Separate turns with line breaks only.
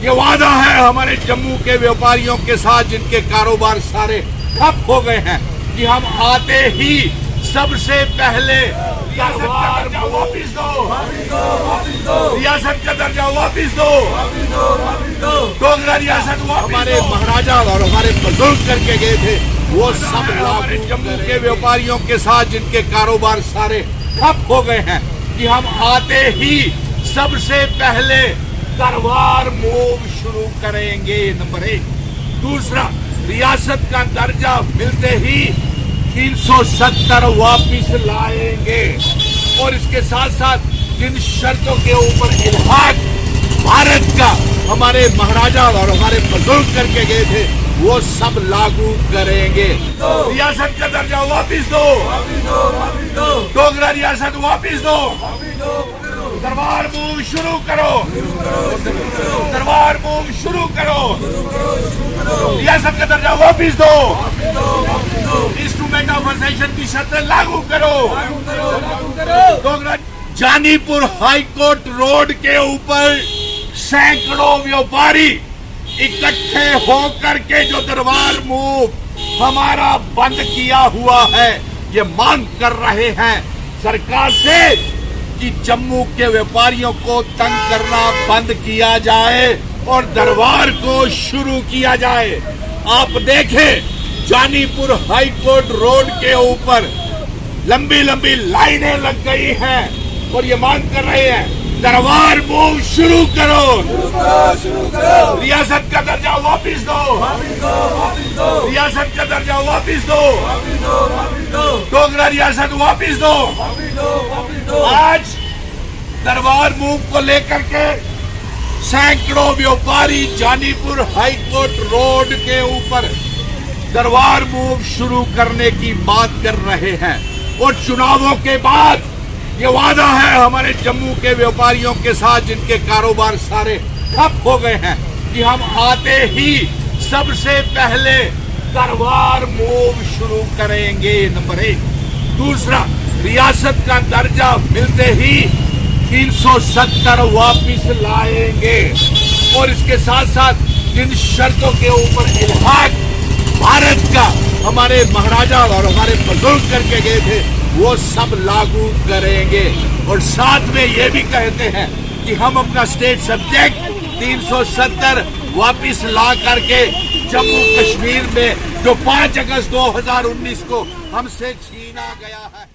ये वादा है हमारे जम्मू के व्यापारियों के साथ जिनके कारोबार सारे ठप हो गए हैं कि हम आते ही सबसे पहले रियासत का दर्जा वापिस दो, रियासत का दर्जा वापिस दो, डोगरा रियासत वापिस। हमारे महाराजा और हमारे बुजुर्ग करके गए थे वो सब हमारे जम्मू के व्यापारियों के साथ जिनके कारोबार सारे ठप हो गए हैं कि हम आते ही सबसे पहले दरबार मूव शुरू करेंगे, नंबर 1। दूसरा, रियासत का दर्जा मिलते ही 370 वापिस लाएंगे और इसके साथ साथ जिन शर्तों के ऊपर इल्हाक भारत का हमारे महाराजा और हमारे बुजुर्ग करके गए थे वो सब लागू करेंगे। रियासत का दर्जा वापिस दो, डोगरा रियासत वापिस दो, दरबार मूव शुरू करो, दरबार मूव शुरू करो, रियासत का दर्जा वापिस दो, इंस्ट्रूमेंट ऑफ असेशन की शर्तें लागू करो, डोगरा। जानीपुर हाईकोर्ट रोड के ऊपर सैकड़ों व्यापारी इकट्ठे होकर के जो दरबार मूव हमारा बंद किया हुआ है ये मांग कर रहे हैं सरकार से कि जम्मू के व्यापारियों को तंग करना बंद किया जाए और दरबार को शुरू किया जाए। आप देखें जानीपुर हाईकोर्ट रोड के ऊपर लंबी लंबी लाइनें लग गई हैं और ये मांग कर रहे हैं दरबार मूव शुरू करो, रियासत का दर्जा वापिस दो, रियासत का दर्जा वापिस दो, डोगरा रियासत वापिस दो। आज दरबार मूव को लेकर के सैकड़ों व्यापारी जानीपुर हाईकोर्ट रोड के ऊपर दरबार मूव शुरू करने की बात कर रहे हैं और चुनावों के बाद ये वादा है हमारे जम्मू के व्यापारियों के साथ जिनके कारोबार सारे ठप हो गए हैं कि हम आते ही सबसे पहले दरबार मूव शुरू करेंगे, नंबर 1। दूसरा, रियासत का दर्जा मिलते ही 370 वापिस लाएंगे और इसके साथ साथ जिन शर्तों के ऊपर इल्हाक भारत का हमारे महाराजा और हमारे बुजुर्ग करके गए थे वो सब लागू करेंगे और साथ में ये भी कहते हैं कि हम अपना स्टेट सब्जेक्ट 370 वापिस ला करके जम्मू कश्मीर में जो 5 अगस्त 2019 को हमसे छीना गया है